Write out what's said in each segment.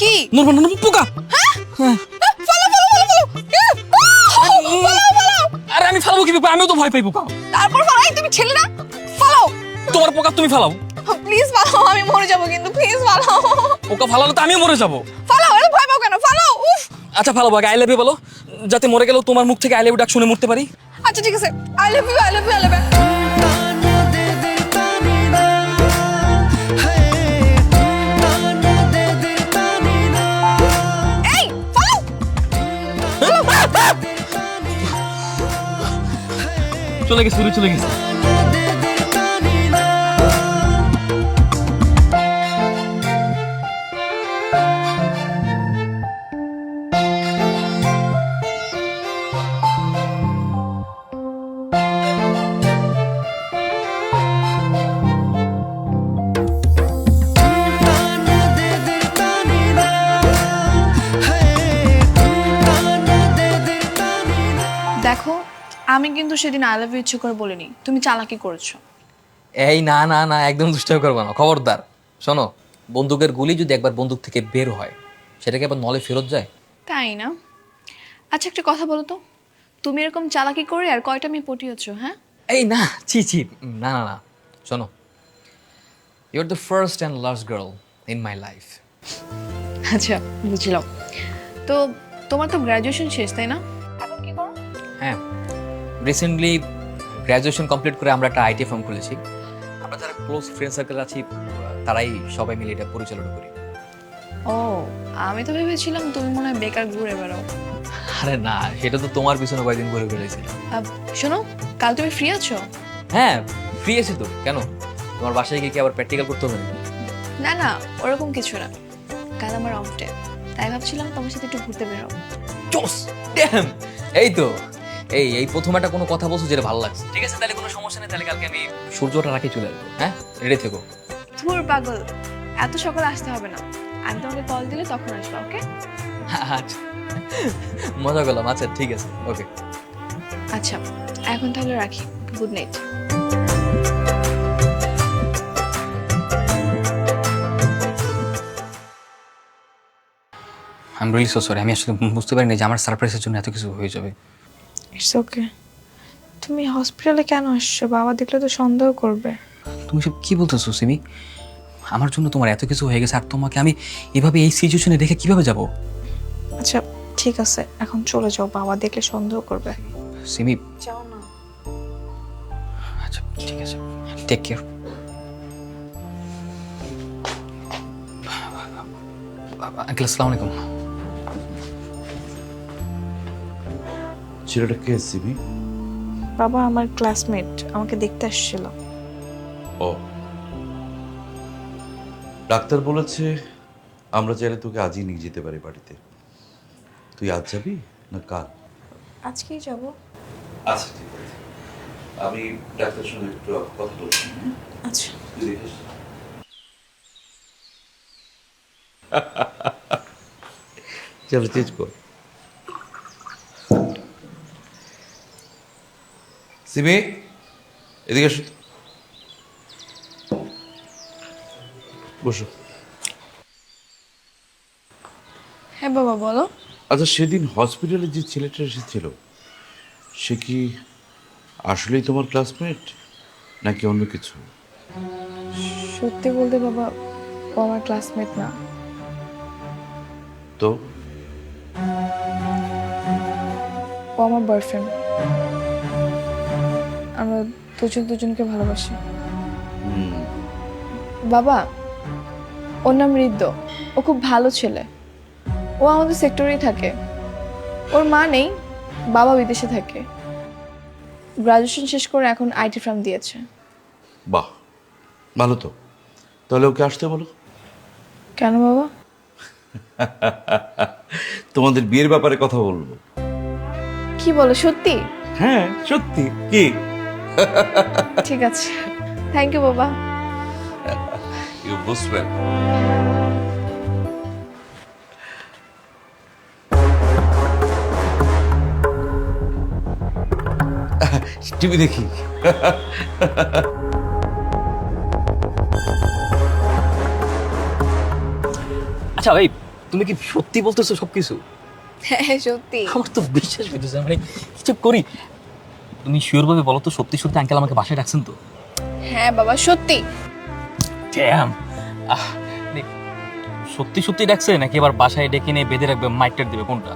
কি নরমাল না পোকা। হ্যাঁ ফালাও ফালাও ফালাও ফালাও। আরে আমি ফালাবো কি পোকা? আমিও তো ভয় পাই পোকা। তারপর ফালাও। এই তুমি ছেলে না, ফালাও তোমার পোকা তুমি ফালাও। প্লিজ ফালাও, আমি মরে যাবো কিন্তু, প্লিজ ফালাও। পোকা ফালালে তো আমিও মরে যাবো। ফালাও, আরে ভয় পাও কেন, ফালাও। উফ আচ্ছা ফালাবো, আগে আই লাভ ইউ বলো, যাতে মরে গেলেও তোমার মুখ থেকে আই লাভ ইউ ডাক শুনে মরতে পারি। আচ্ছা ঠিক আছে, I love you I love you I love you. এই ফালাও। চলে গেছে চলে গেছে। দেখো, আমি কিন্তু সেদিন আই লাভ ইউ ইচ্ছে করে বলিনি, তুমি চালাকি করেছো। এই না না না, একদম দুষ্টামি করবো না, খবরদার। শোনো, বন্দুকের গুলি যদি একবার বন্দুক থেকে বের হয়, সেটাকে আবার নলে ফেরত যায়? তাই না? আচ্ছা একটা কথা বলো তো, তুমি এরকম চালাকি করে আর কয়টা মেয়ে পটিয়েছো? হ্যাঁ এই না, ছি ছি, না না না, শোনো, you are the first and last girl in my life. আচ্ছা বুঝলাম। তো তোমার তো গ্র্যাজুয়েশন শেষ, তাই না? এখন কি করো? হ্যাঁ, রিসেন্টলি গ্র্যাজুয়েশন কমপ্লিট করে আমরা একটা আইটি ফার্ম খুলেছি। আমরা যারা ক্লোজ ফ্রেন্ড সার্কেল আছি, তারাই সবাই মিলে এটা পরিচালনা করি। ও, আমি তো ভেবেছিলাম তুমি মনে হয় বেকার ঘুরে বেড়াও। আরে না, সেটা তো তোমার পিছনে কয়েকদিন ঘুরে বেড়েছি। শোনো, কাল তুমি ফ্রি আছো? হ্যাঁ, ফ্রি আছি তো। কেন, তোমার বাসায় গিয়ে কি আবার প্র্যাকটিক্যাল করতে হবে নাকি? না না, ওরকম কিছু না, কাল আমার অফ ডে, তাই ভাবছিলাম তোমার সাথে একটু ঘুরতে বেরো। জোস, ড্যাম, এই তো, এই প্রথম একটা কোনো কথা বলছো যেটা ভালো লাগছে। ঠিক আছে, তাহলে কোনো সমস্যা নেই, তাহলে কালকে আমি সূর্যটা রাখি চলে আসবো। হ্যাঁ, রেডি থেকো। ধুর পাগল, এত সকালে আসতে হবে না, আমি তোমাকে কল দিলে তখন আসবো, ওকে? আচ্ছা, মজা করলাম। আচ্ছা ঠিক আছে, ওকে। আচ্ছা এখন তাহলে রাখি, good night. I am really so sorry. আমি আসলে বুঝতে পারিনি যে আমার সারপ্রাইজের জন্য এত কিছু হয়ে যাবে। It's okay. তুমি হসপিটালে কেন আসছো? বাবা দেখলে তো সন্দেহ করবে। তুমি সব কি বলতেছো সিমি? আমার জন্য তোমার এত কিছু হয়ে গেছে, আর তোমাকে আমি এভাবে এই সিচুয়েশনে রেখে কিভাবে যাব? আচ্ছা ঠিক আছে, এখন চলে যাও, বাবা দেখলে সন্দেহ করবে। সিমি, যাও না। আচ্ছা ঠিক আছে, টেক কেয়ার। আঙ্কেল আসসালামু আলাইকুম। ছেলেটা কে সিবি? বাবা আমার ক্লাসমেট, আমাকে দেখতে আসছিল। ও, ডাক্তার বলেছে আমরা চাইলে তোকে আজই নিয়ে যেতে পারি বাড়িতে। তুই আজ যাবি না কাল? আজকেই যাব। আচ্ছা ঠিক আছে, আমি ডাক্তারের সঙ্গে একটু কথা বলছি। আচ্ছা। তুই দেখিস। চলো চেঞ্জ কর। সিমি এদিকে এসো, বসো। হ্যাঁ বাবা বলো। আচ্ছা, সেদিন হসপিটালে যে ছেলেটা এসেছিল সে কি আসলেই তোমার ক্লাসমেট নাকি অন্য কিছু? সত্যি বলতে বাবা, ও আমার ক্লাসমেট না। তো ও আমার বয়ফ্রেন্ড। আমরা দুজন দুজনকে ভালোবাসি। বাবা, ওর নাম ঋদ্ধ, ও খুব ভালো ছেলে। ও আমাদের সেক্টরেই থাকে। ওর মা নেই, বাবা বিদেশে থাকে। গ্রাজুয়েশন শেষ করে এখন আইটি ফার্ম দিয়েছে। বাহ, ভালো তো। তাহলে ওকে আসতে বলো। কেন বাবা? তোমাদের বিয়ের ব্যাপারে কথা বলবো। কি বলো, সত্যি? হ্যাঁ সত্যি। কি? ঠিক আছে, থ্যাংক ইউ বাবা। ইউ বুঝবেন। টিভি দেখি। আচ্ছা ভাই, তুমি কি সত্যি বলতেছো সবকিছু? হ্যাঁ সত্যি। আমার তো বিশ্বাস হইতেছে না, মানে কিছু করি। তুমি শিওর ভাবে বলো তো, সত্যি সত্যি আঙ্কেল আমাকে বাসায় রাখছেন তো? হ্যাঁ বাবা সত্যি। ড্যাম, সত্যি সত্যি ডাকছে নাকি এবার বাসায় ডেকে নিয়ে বেঁধে রাখবে, মাইকটার দেবে, কোনটা?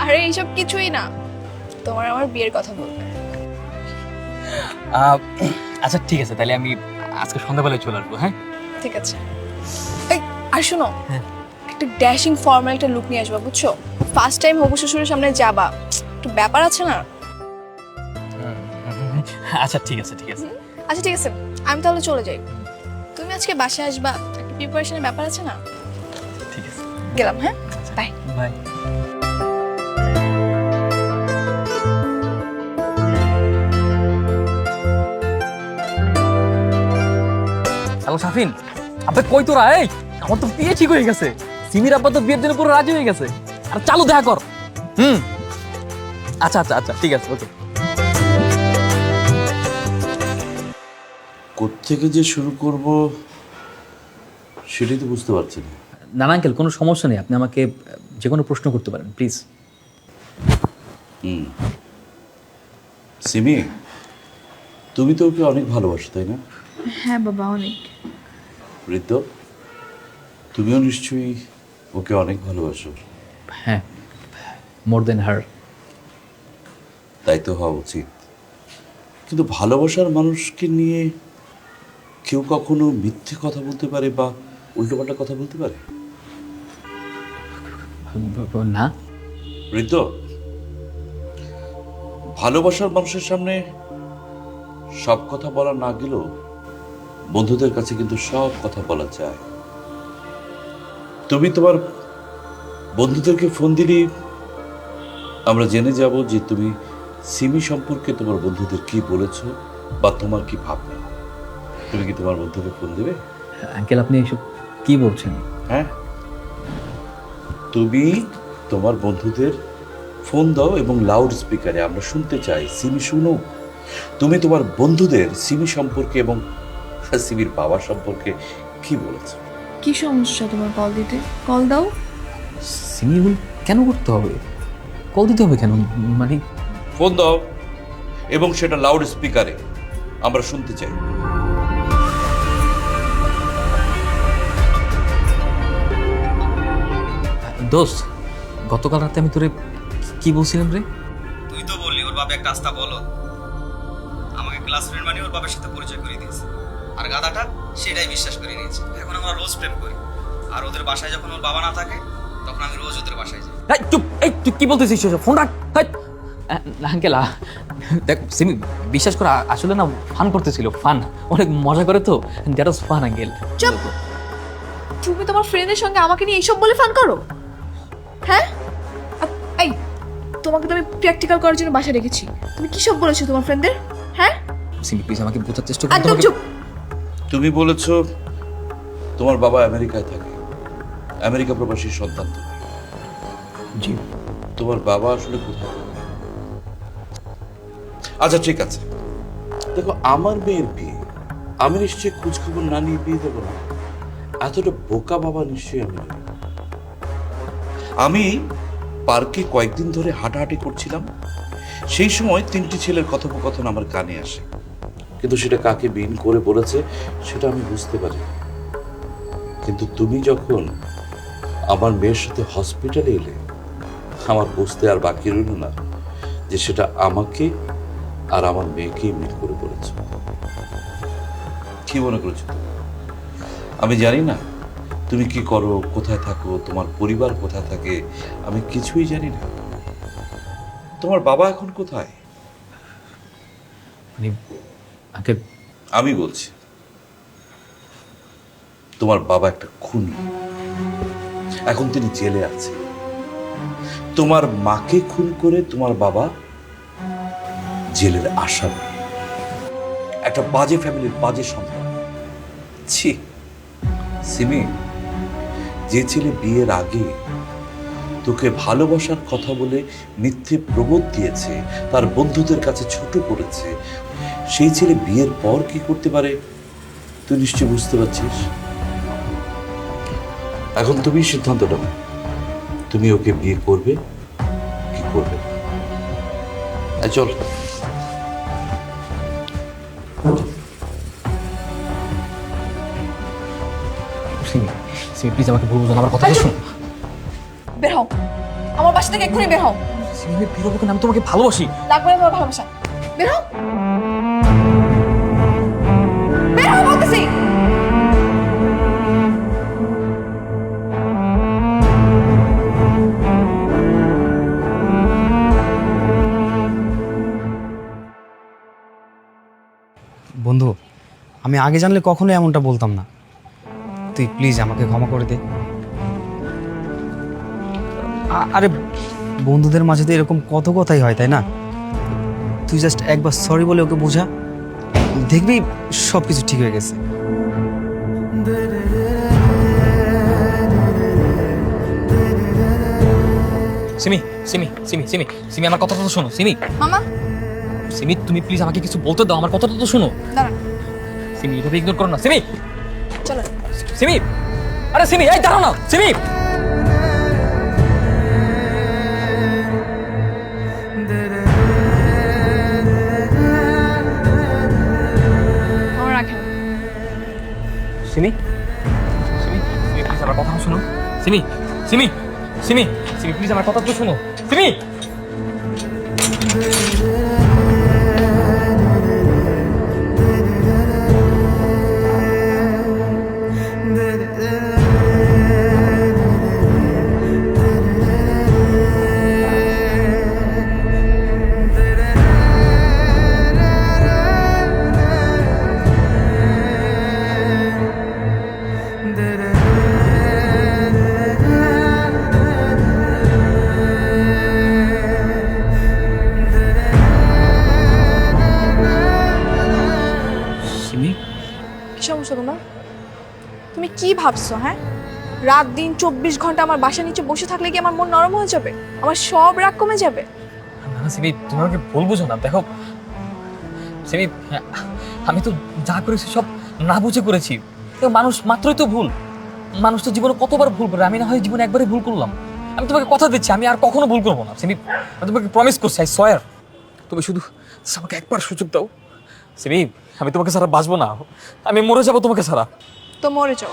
আরে এইসব কিছুই না, তোমার আমার বিয়ের কথা বলবে। আচ্ছা ঠিক আছে, তাহলে আমি আজকে সন্ধ্যাবেলায় চলে আসবো। হ্যাঁ ঠিক আছে। এই আর শোনো, হ্যাঁ। একটা ড্যাশিং ফর্মাল একটা লুক নিয়ে আসবা, বুঝছো? ফার্স্ট টাইম হবু শ্বশুরের সামনে যাবা, একটু ব্যাপার আছে না? আচ্ছা ঠিক আছে ঠিক আছে। আচ্ছা ঠিক আছে, আমি তাহলে চলে যাই। তুমি আজকে বাসায় আসবা, একটা প্রিপারেশনের ব্যাপার আছে না? ঠিক আছে, গেলাম, হ্যাঁ বাই। বাই। হ্যালো শাফিন, আবে কই তোরা? এই আমার তো বিয়ে ঠিক হয়ে গেছে, সিমির আব্বা তো বিয়ের জন্য পুরো রাজি হয়ে গেছে। আর চালু দেখা কর। আচ্ছা আচ্ছা আচ্ছা ঠিক আছে, ওকে। কোত্থেকে যে শুরু করব সেটাই তো বুঝতে পারছি না। না না আঙ্কেল, কোনো সমস্যা নেই, আপনি আমাকে যে কোনো প্রশ্ন করতে পারেন প্লিজ। সিমি, তুমি তো ওকে অনেক ভালোবাসো তাই না? হ্যাঁ বাবা, অনেক। ঋত, তুমিও নিশ্চয়ই ওকে অনেক ভালোবাসো। হ্যাঁ, মোর দেন হার। তাই তো হওয়া উচিত। কিন্তু ভালোবাসার মানুষকে নিয়ে কেউ কখনো মিথ্যে কথা বলতে পারে বা উল্টোপাল্টা কথা বলতে পারে? না। ঋত, ভালোবাসার মানুষের সামনে সব কথা বলা না গেলেও বন্ধুদের কাছে কিন্তু সব কথা বলা যায়। তুমি তোমার বন্ধুদেরকে ফোন দিলে আমরা জেনে যাব যে তুমি সিমি সম্পর্কে তোমার বন্ধুদের কি বলেছো বা তোমার কি ভাবনা। তুমি কি তোমার বন্ধুকে ফোন দেবে? আঙ্কেল, আপনি এসব কি বলছেন? হ্যাঁ, তুমি তোমার বন্ধুদের ফোন দাও এবং লাউড স্পিকারে আমরা শুনতে চাই, সিমি শুনুক তুমি তোমার বন্ধুদের সিমি সম্পর্কে এবং সিমির বাবা সম্পর্কে কি বলেছো। কি সমস্যা তোমার কল দিতে? কল দাও। সিমি ভুল কেন করতে হবে? কল দিতে হবে কেন? মানে ফোন দাও এবং সেটা লাউড স্পিকারে আমরা শুনতে চাই। দোস্ত, গতকাল রাতে আমি তোরে কি বলছিলাম রে? তুই তো বললি ওর বাবা একটা আস্তা বলো, আমাকে ক্লাস ফ্রেন্ড বানিয়ে ওর বাবার সাথে পরিচয় করে দিয়েছে। আর গাধাটা সেটাই বিশ্বাস করে নিয়েছে। এখন আমরা রোজ প্রেম করি, আর ওদের বাসায় যখন ওর বাবা না থাকে তখন আমি রোজ ওদের বাসায় যাই। এই চুপ, এই তুই কি বলতেছিস? ফোন রাখ। আঙ্কেল, দেখ সিমি, বিশ্বাস করে আসলে না ফান করতেছিল, ফান, অনেক মজা করে তো, দ্যাট ওয়াজ ফান আঙ্কেল। চুপ! তুমি তোমার ফ্রেন্ডের সঙ্গে আমাকে নিয়ে এইসব বলে ফান করো? হ্যাঁ? এই, তোমাকে তো আমি প্র্যাকটিক্যাল করার জন্য বাসায় রেখেছি, তুমি কি সব বলেছো তোমার ফ্রেন্ডদের? হ্যাঁ, সিমি প্লিজ আমাকে বোঝার চেষ্টা করো। একদম চুপ! তুমি বলেছো তোমার বাবা আমেরিকায় থাকে, আমেরিকা প্রবাসীর সন্তান তুমি। জি। তোমার বাবা আসলে কোথায় থাকে? আচ্ছা ঠিক আছে, দেখো আমার মেয়ের বিয়ে আমি নিশ্চয়ই খোঁজ খবর না নিয়ে বিয়ে দেবো না। এতটা বোকা বাবা নিশ্চয়ই আমি নই। আমি পার্কে কয়েকদিন ধরে হাঁটাহাঁটি করছিলাম, সেই সময় তিনটি ছেলের কথোপকথন আমার কানে আসে, কিন্তু সেটা কাকে বিন করে বলেছে সেটা আমি বুঝতে পারি। কিন্তু তুমি যখন আমার মেয়ের সাথে হসপিটালে এলে, আমার বুঝতে আর বাকি রইল না যে সেটা আমাকে আর আমার মেয়েকেই মিট করে বলেছ। কি মনে করেছো তুমি? আমি জানি না তুমি কি করো, কোথায় থাকো, তোমার পরিবার কোথায় থাকে, আমি কিছুই জানি না। তোমার বাবা এখন কোথায়? মানে আঙ্কেল, আমি বলছি তোমার বাবা একটা খুনি, এখন তিনি জেলে আছে। তোমার মাকে খুন করে তোমার বাবা জেলের আসামি, একটা বাজে ফ্যামিলির বাজে সন্তান। ছি সিমি, যে ছেলে বিয়ের আগে তোকে ভালোবাসার কথা বলে মিথ্যে প্রবোধ দিয়েছে, তার বন্ধুদের কাছে ছোট করেছে, সেই ছেলে বিয়ের পর কি করতে পারে তুই নিশ্চয় বুঝতে পারছিস। এখন তুমি সিদ্ধান্ত নাও, তুমি ওকে বিয়ে করবে কি করবে না। চল। সিমি সিমি প্লিজ আমাকে ভুল বুঝো না, আমার কথা শোনো। বের হও, আমার বাসা থেকে এক্ষুনি বের হও। সিমি আমি বেরোবো কেন, আমি তোমাকে ভালোবাসি। লাগবে না তোমার ভালোবাসা, বের হও, বের হও বলতেছি। বন্ধু, আমি আগে জানলে কখনো এমনটা বলতাম না। তুই প্লিজ আমাকে ক্ষমা করে দে। আরে বন্ধুদের মাঝে তো এরকম কত কথাই হয়, তাই না? তুই জাস্ট একবার সরি বলে ওকে বোঝা, দেখবি সব কিছু ঠিক হয়ে গেছে। সিমি সিমি সিমি সিমি সিমি আমার কথাটা তো শোনো। সিমি মামা সিমি তুমি প্লিজ আমাকে কিছু বলতে দাও, আমার কথাটা তো শোনো। দাঁড়ান, সিমি এভাবে ইগনোর করো না। সিমি চলো। সিমি আরে সিমি এই দাঁড়াও না সিমি। আমার রাখেন। সিমি সিমি সিমি প্লিজ আমার কথা শোনো। সিমি সিমি সিমি সিমি প্লিজ আমার কথা তো শোনো। সিমি সিমি কি সমস্যা তোমার? তুমি কি ভাবছো? হ্যাঁ, রাত দিন 24 ঘন্টা আমার বাসার নিচে বসে থাকলে কি আমার মন নরম হয়ে যাবে? আমার সব রাগ কমে যাবে? না সিমি তুমি আমাকে ভুল বুঝো না। দেখো সিমি, আমি তো যা করেছি সব না বুঝে করেছি। তো মানুষ মাত্রই তো ভুল, মানুষ তো জীবনে কতবার ভুল করে। আমি না হয় জীবনে একবারই ভুল করলাম। আমি তোমাকে কথা দিচ্ছি আমি আর কখনো ভুল করবো না। সিমি আমি তোমাকে প্রমিস করছি, আই সোয়ার। তুমি শুধু আমাকে একবার সুযোগ দাও সিমি, আমি তোমাকে ছাড়া বাঁচবো না, আমি মরে যাবো তোমাকে ছাড়া। তো মরে যাও।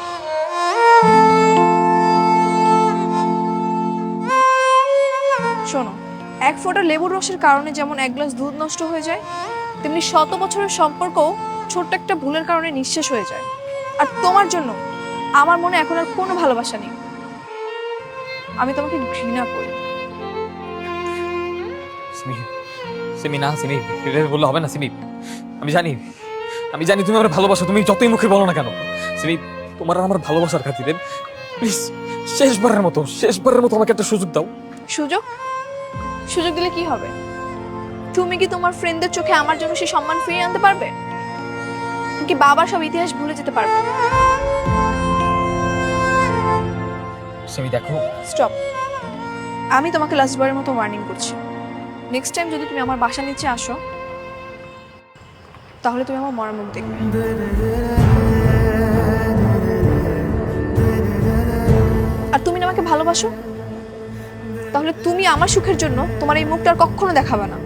শোনো, এক ফোঁটা লেবুর রসের কারণে যেমন এক গ্লাস দুধ নষ্ট হয়ে যায়, তেমনি শত বছরের সম্পর্কও ছোট্ট একটা ভুলের কারণে নিঃশেষ হয়ে যায়। আর তোমার জন্য আমার মনে এখন আর কোনো ভালোবাসা নেই। আমি তোমাকে ঘৃণা করি। সিমি সিমি না সিমি, এভাবে বললে হবে না সিমি। আমি জানি তুমি আমার ভালোবাসো, তুমি যতই মুখে বলো না কেন। সিমি তোমার আর আমার ভালোবাসার খাতিরে প্লিজ শেষবারের মতো আমাকে একটা সুযোগ দাও। সুযোগ সুযোগ দিলে কি হবে? তুমি কি তোমার ফ্রেন্ডদের চোখে আমার জন্য সেই সম্মান ফিরিয়ে আনতে পারবে? তুমি কি বাবার সব ইতিহাস ভুলে যেতে পারবে? সিমি দেখো, স্টপ। আমি তোমাকে লাস্টবারের মতো ওয়ার্নিং করছি। নেক্সট টাইম যদি তুমি আমার বাসার নিচে আসো, তাহলে তুমি আমার মরা মুখ দেখবে। আর তুমি না আমাকে ভালোবাসো, তাহলে তুমি আমার সুখের জন্য তোমার এই মুখটা আর কখনো দেখাবে না।